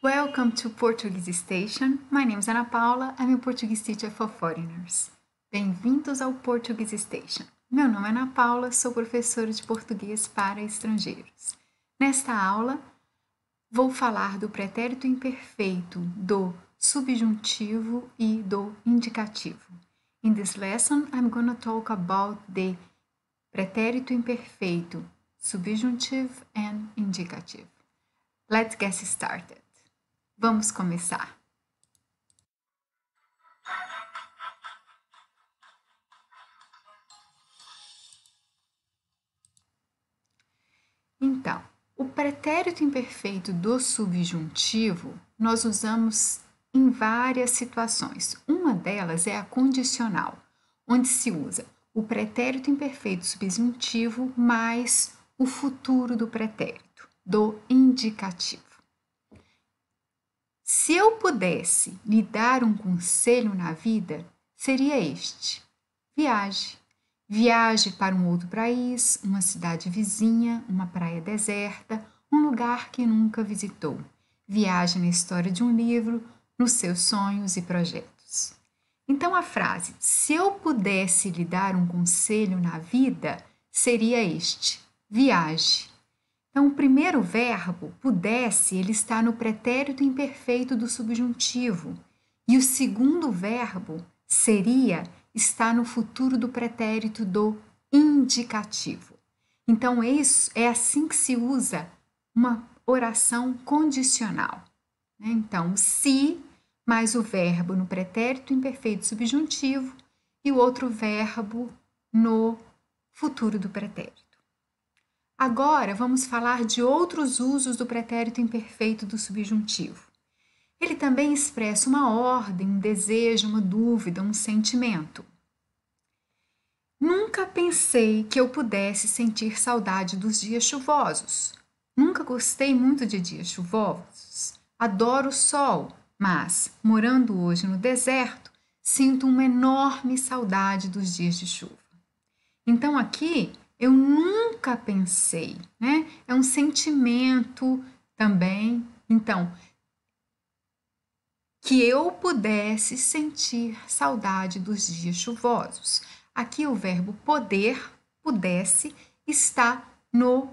Welcome to Portuguese Station. My name is Ana Paula. I'm a Portuguese teacher for foreigners. Bem-vindos ao Portuguese Station. Meu nome é Ana Paula, sou professora de português para estrangeiros. Nesta aula, vou falar do pretérito imperfeito, do subjuntivo e do indicativo. In this lesson, I'm going to talk about the pretérito imperfeito, subjunctive and indicative. Let's get started. Vamos começar. Então, o pretérito imperfeito do subjuntivo nós usamos em várias situações. Uma delas é a condicional, onde se usa o pretérito imperfeito subjuntivo mais o futuro do pretérito, do indicativo. Se eu pudesse lhe dar um conselho na vida, seria este: viaje. Viaje para um outro país, uma cidade vizinha, uma praia deserta, um lugar que nunca visitou. Viaje na história de um livro, nos seus sonhos e projetos. Então a frase, se eu pudesse lhe dar um conselho na vida, seria este: viaje. Então, o primeiro verbo, pudesse, ele está no pretérito imperfeito do subjuntivo. E o segundo verbo, seria, está no futuro do pretérito do indicativo. Então, é assim que se usa uma oração condicional. Então, se, mais o verbo no pretérito imperfeito subjuntivo e o outro verbo no futuro do pretérito. Agora, vamos falar de outros usos do pretérito imperfeito do subjuntivo. Ele também expressa uma ordem, um desejo, uma dúvida, um sentimento. Nunca pensei que eu pudesse sentir saudade dos dias chuvosos. Nunca gostei muito de dias chuvosos. Adoro o sol, mas, morando hoje no deserto, sinto uma enorme saudade dos dias de chuva. Então, aqui, eu nunca pensei, né? É um sentimento também. Então, que eu pudesse sentir saudade dos dias chuvosos. Aqui o verbo poder, pudesse, está no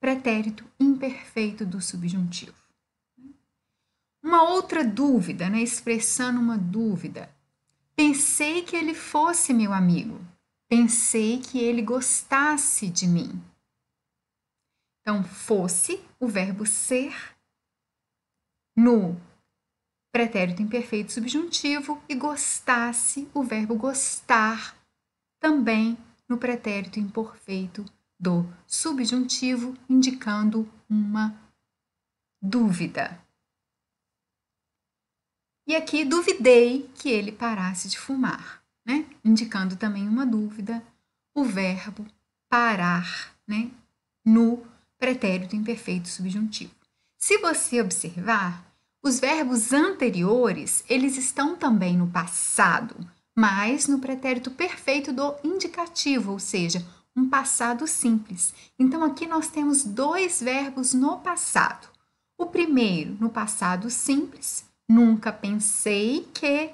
pretérito imperfeito do subjuntivo. Uma outra dúvida, né? Expressando uma dúvida. Pensei que ele fosse meu amigo. Pensei que ele gostasse de mim. Então, fosse, o verbo ser, no pretérito imperfeito subjuntivo, e gostasse, o verbo gostar, também no pretérito imperfeito do subjuntivo, indicando uma dúvida. E aqui, duvidei que ele parasse de fumar. Né? Indicando também uma dúvida, o verbo parar, né? No pretérito imperfeito subjuntivo. Se você observar, os verbos anteriores, eles estão também no passado, mas no pretérito perfeito do indicativo, ou seja, um passado simples. Então, aqui nós temos dois verbos no passado. O primeiro, no passado simples, nunca pensei que,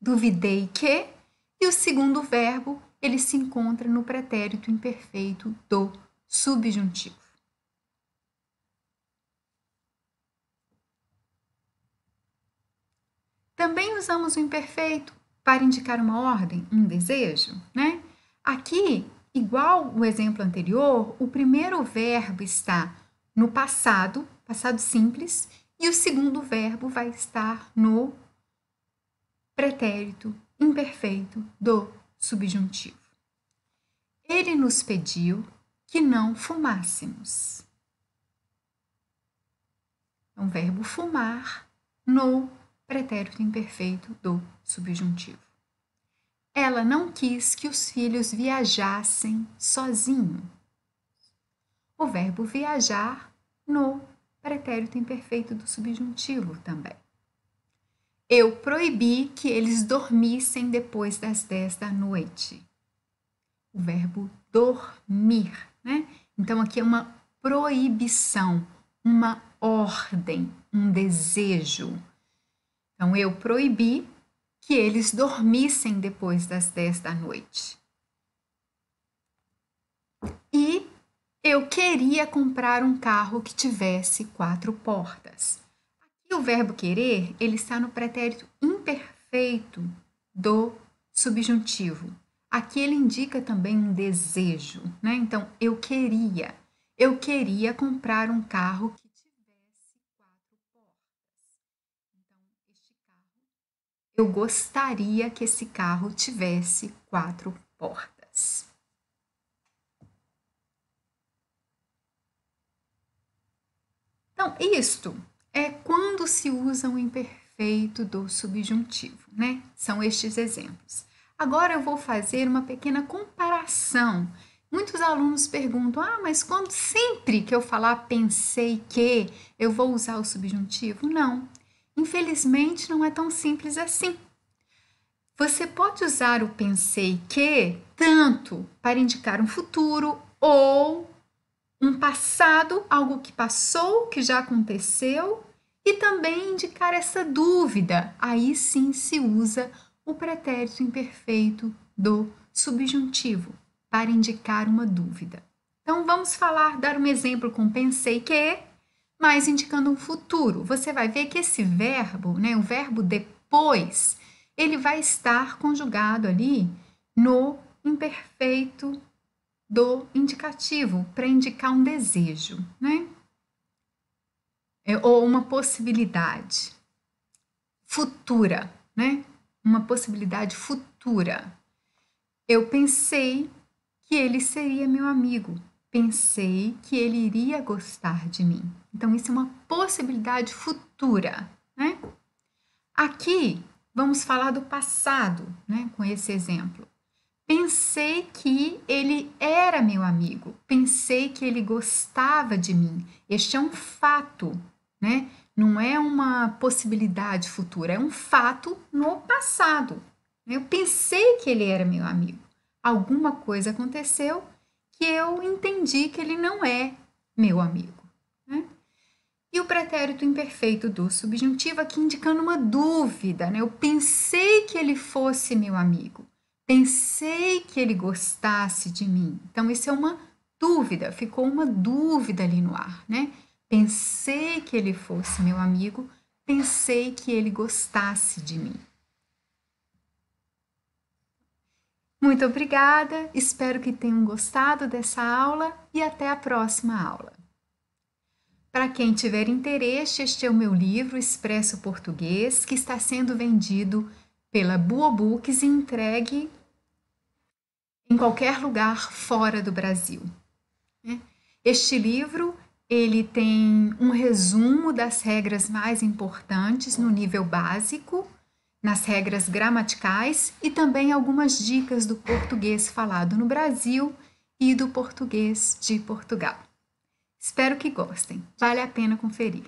duvidei que, e o segundo verbo, ele se encontra no pretérito imperfeito do subjuntivo. Também usamos o imperfeito para indicar uma ordem, um desejo, né? Aqui, igual o exemplo anterior, o primeiro verbo está no passado, passado simples, e o segundo verbo vai estar no pretérito imperfeito do subjuntivo. Ele nos pediu que não fumássemos. Então, verbo fumar no pretérito imperfeito do subjuntivo. Ela não quis que os filhos viajassem sozinhos. O verbo viajar no pretérito imperfeito do subjuntivo também. Eu proibi que eles dormissem depois das 10 da noite. O verbo dormir, né? Então, aqui é uma proibição, uma ordem, um desejo. Então, eu proibi que eles dormissem depois das 10 da noite. E eu queria comprar um carro que tivesse 4 portas. Aqui o verbo querer, ele está no pretérito imperfeito do subjuntivo. Aqui ele indica também um desejo, né? Então, eu queria comprar um carro que tivesse 4 portas. Então, este carro, eu gostaria que esse carro tivesse 4 portas. Então, isto é quando se usa o imperfeito do subjuntivo, né? São estes exemplos. Agora eu vou fazer uma pequena comparação. Muitos alunos perguntam: mas quando sempre que eu falar pensei que, eu vou usar o subjuntivo? Não. Infelizmente, não é tão simples assim. Você pode usar o pensei que tanto para indicar um futuro ou um passado, algo que passou, que já aconteceu, e também indicar essa dúvida. Aí sim se usa o pretérito imperfeito do subjuntivo para indicar uma dúvida. Então vamos dar um exemplo com pensei que, mas indicando um futuro. Você vai ver que esse verbo, né, o verbo depois, ele vai estar conjugado ali no imperfeito do indicativo, para indicar um desejo, né? Ou uma possibilidade futura, né? Uma possibilidade futura. Eu pensei que ele seria meu amigo. Pensei que ele iria gostar de mim. Então, isso é uma possibilidade futura, né? Aqui, vamos falar do passado, né? Com esse exemplo. Pensei que ele era meu amigo, pensei que ele gostava de mim. Este é um fato, né? Não é uma possibilidade futura, é um fato no passado. Eu pensei que ele era meu amigo. Alguma coisa aconteceu que eu entendi que ele não é meu amigo, né? E o pretérito imperfeito do subjuntivo aqui indicando uma dúvida, né? Eu pensei que ele fosse meu amigo. Pensei que ele gostasse de mim. Então, isso é uma dúvida, ficou uma dúvida ali no ar, né? Pensei que ele fosse meu amigo, pensei que ele gostasse de mim. Muito obrigada, espero que tenham gostado dessa aula e até a próxima aula. Para quem tiver interesse, este é o meu livro Expresso Português, que está sendo vendido pela Buobooks e entregue em qualquer lugar fora do Brasil. Este livro ele tem um resumo das regras mais importantes no nível básico, nas regras gramaticais e também algumas dicas do português falado no Brasil e do português de Portugal. Espero que gostem, vale a pena conferir.